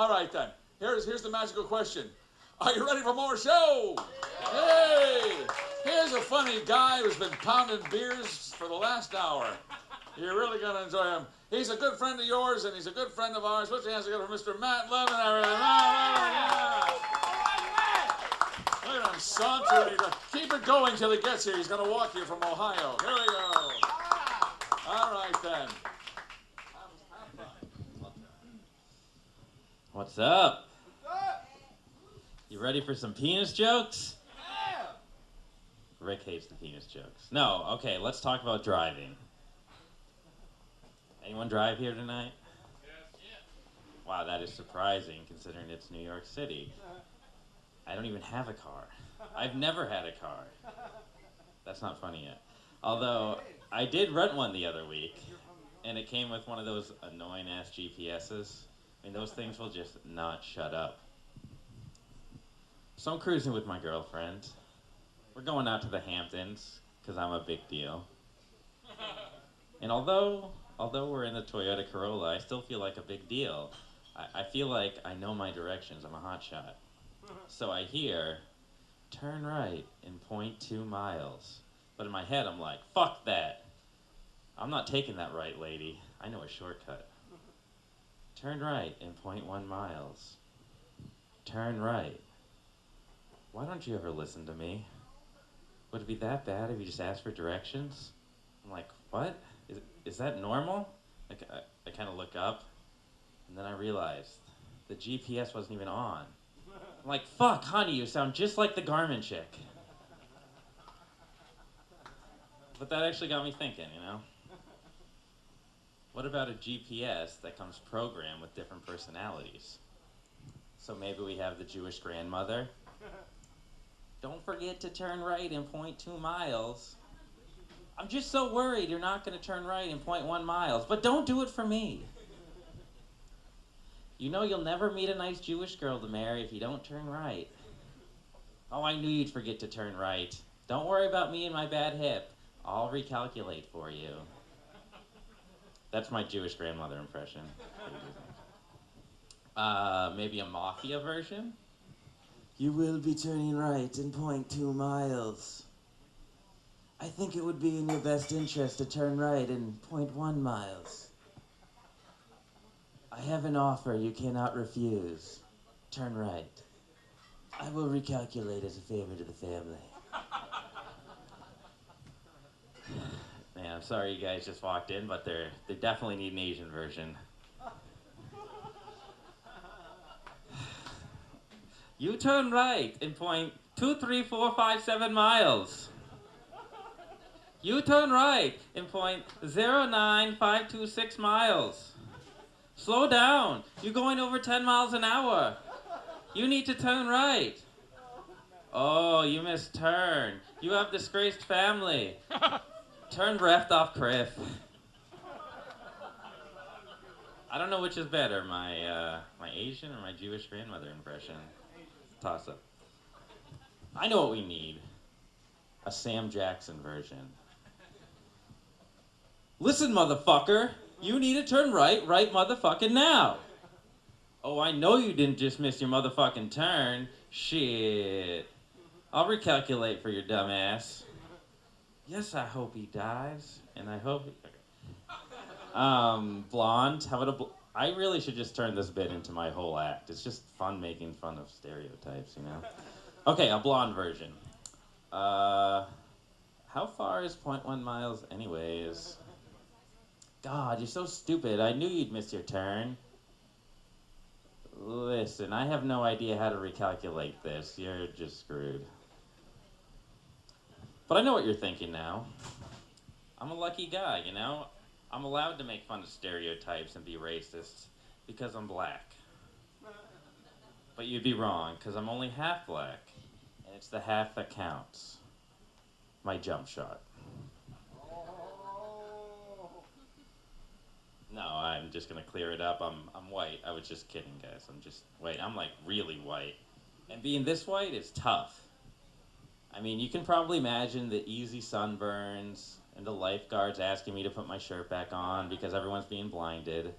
All right, then. Here's the magical question. Are you ready for more show? Hey! Here's a funny guy who's been pounding beers for the last hour. You're really going to enjoy him. He's a good friend of yours, and he's a good friend of ours. Put your hands together for Mr. Matt Levin, everyone. Yeah. Look at him sauntering. Keep it going till he gets here. He's going to walk here from Ohio. Here we go. All right, then. What's up? You ready for some penis jokes? Yeah. Rick hates the penis jokes. No, okay, let's talk about driving. Anyone drive here tonight? Yes. Wow, that is surprising considering it's New York City. I don't even have a car. I've never had a car. That's not funny yet. Although, I did rent one the other week, and it came with one of those annoying-ass GPSs. I mean, those things will just not shut up. So I'm cruising with my girlfriend. We're going out to the Hamptons, because I'm a big deal. And although we're in the Toyota Corolla, I still feel like a big deal. I feel like I know my directions. I'm a hotshot. So I hear, turn right in 0.2 miles. But in my head, I'm like, fuck that. I'm not taking that right, lady. I know a shortcut. Turn right in 0.1 miles. Turn right. Why don't you ever listen to me? Would it be that bad if you just asked for directions? I'm like, what? Is that normal? Like, I kind of look up, and then I realized the GPS wasn't even on. I'm like, fuck, honey, you sound just like the Garmin chick. But that actually got me thinking, you know? What about a GPS that comes programmed with different personalities? So maybe we have the Jewish grandmother. Don't forget to turn right in 0.2 miles. I'm just so worried you're not going to turn right in 0.1 miles, but don't do it for me. You know you'll never meet a nice Jewish girl to marry if you don't turn right. Oh, I knew you'd forget to turn right. Don't worry about me and my bad hip. I'll recalculate for you. That's my Jewish grandmother impression. Maybe a mafia version? You will be turning right in 0.2 miles. I think it would be in your best interest to turn right in 0.1 miles. I have an offer you cannot refuse. Turn right. I will recalculate as a favor to the family. Man, I'm sorry you guys just walked in, but they definitely need an Asian version. You turn right in 0.23457 miles. You turn right in 0.09526 miles. Slow down. You're going over 10 miles an hour. You need to turn right. Oh, you missed turn. You have disgraced family. Turn left off Criff. I don't know which is better, my Asian or my Jewish grandmother impression. Toss up. I know what we need. A Sam Jackson version. Listen, motherfucker. You need to turn right motherfucking now. Oh, I know you didn't just miss your motherfucking turn. Shit. I'll recalculate for your dumb ass. Yes, I hope he dies. And I hope blonde. How about I really should just turn this bit into my whole act. It's just fun making fun of stereotypes, you know? Okay, a blonde version. How far is 0.1 miles anyways? God, you're so stupid. I knew you'd miss your turn. Listen, I have no idea how to recalculate this. You're just screwed. But I know what you're thinking now. I'm a lucky guy, you know? I'm allowed to make fun of stereotypes and be racist because I'm black. But you'd be wrong, because I'm only half black. And it's the half that counts. My jump shot. No, I'm just gonna clear it up. I'm white. I was just kidding, guys. I'm just white. I'm like really white. And being this white is tough. I mean, you can probably imagine the easy sunburns and the lifeguards asking me to put my shirt back on because everyone's being blinded.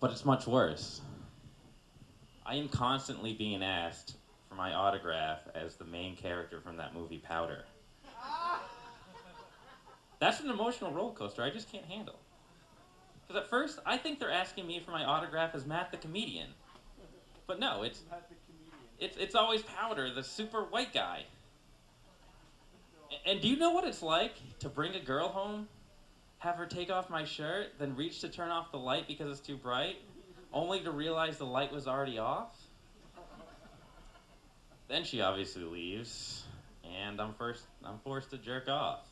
But it's much worse. I am constantly being asked for my autograph as the main character from that movie Powder. That's an emotional roller coaster I just can't handle. Because at first, I think they're asking me for my autograph as Matt the comedian. But no, it's always Powder, the super white guy. And do you know what it's like to bring a girl home, have her take off my shirt, then reach to turn off the light because it's too bright, only to realize the light was already off? Then she obviously leaves, and I'm forced to jerk off.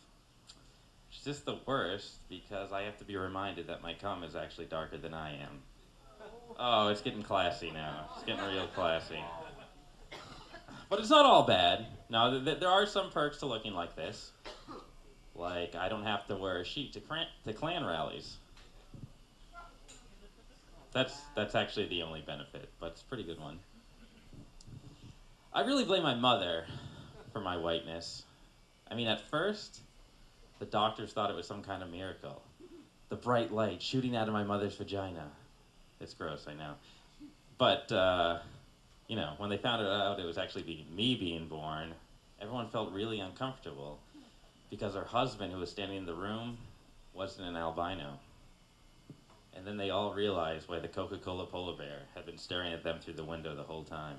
It's just the worst because I have to be reminded that my cum is actually darker than I am. Oh, it's getting classy now. It's getting real classy. But it's not all bad. No, there are some perks to looking like this. Like, I don't have to wear a sheet to Klan rallies. That's actually the only benefit, but it's a pretty good one. I really blame my mother for my whiteness. I mean, at first, the doctors thought it was some kind of miracle. The bright light shooting out of my mother's vagina. It's gross, I know. But, when they found out it was actually me being born, everyone felt really uncomfortable because her husband, who was standing in the room, wasn't an albino. And then they all realized why the Coca-Cola polar bear had been staring at them through the window the whole time.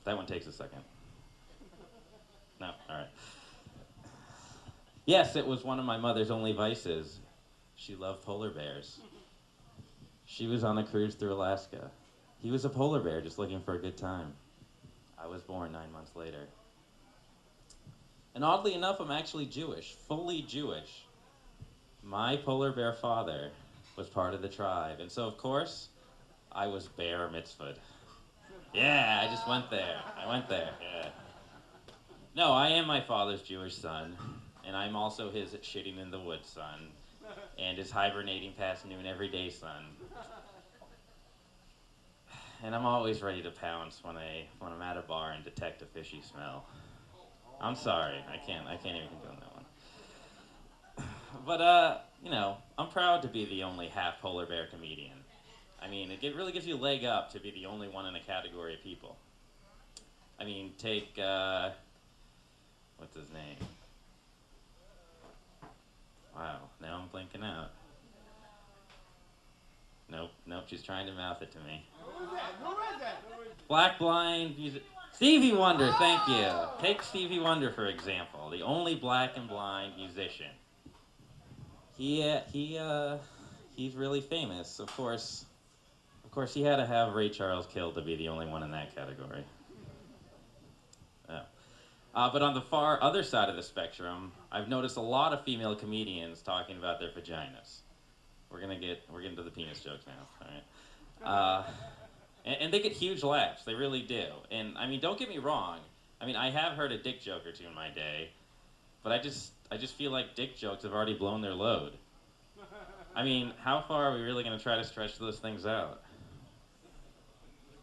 That one takes a second. No, all right. Yes, it was one of my mother's only vices. She loved polar bears. She was on a cruise through Alaska. He was a polar bear just looking for a good time. I was born 9 months later. And oddly enough, I'm actually Jewish, fully Jewish. My polar bear father was part of the tribe. And so, of course, I was bar mitzvahed. Yeah, I just went there. Yeah. No, I am my father's Jewish son. And I'm also his shitting in the woods son. And his hibernating past noon every day son. And I'm always ready to pounce when I'm at a bar and detect a fishy smell. I'm sorry, I can't even condone that one. But I'm proud to be the only half polar bear comedian. I mean, it really gives you a leg up to be the only one in a category of people. I mean, take what's his name? Wow, now I'm blanking out. Nope, she's trying to mouth it to me. Who is that? Black blind music. Stevie Wonder, thank you. Take Stevie Wonder, for example, the only black and blind musician. He's really famous. Of course, he had to have Ray Charles killed to be the only one in that category. Oh. But on the far other side of the spectrum, I've noticed a lot of female comedians talking about their vaginas. We're getting to the penis jokes now, all right? And they get huge laughs. They really do. And I mean, don't get me wrong. I mean, I have heard a dick joke or two in my day, but I just feel like dick jokes have already blown their load. I mean, how far are we really going to try to stretch those things out?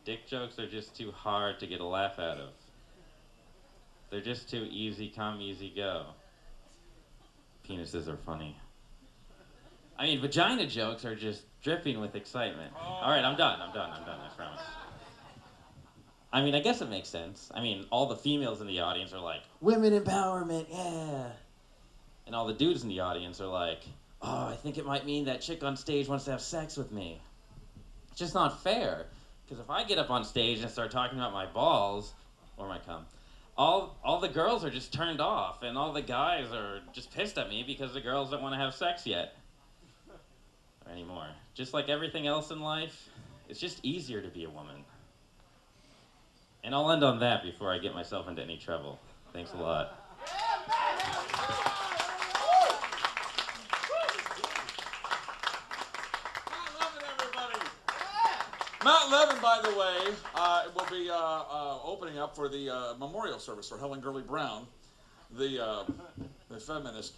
Dick jokes are just too hard to get a laugh out of. They're just too easy come, easy go. Penises are funny. I mean, vagina jokes are just dripping with excitement. All right, I'm done, I promise. I mean, I guess it makes sense. I mean, all the females in the audience are like, women empowerment, yeah. And all the dudes in the audience are like, oh, I think it might mean that chick on stage wants to have sex with me. It's just not fair. Because if I get up on stage and start talking about my balls, or my cum, all the girls are just turned off, and all the guys are just pissed at me because the girls don't want to have sex yet. Or anymore. Just like everything else in life, it's just easier to be a woman. And I'll end on that before I get myself into any trouble. Thanks a lot. Mount Levin, by the way, will be opening up for the memorial service for Helen Gurley Brown, the feminist.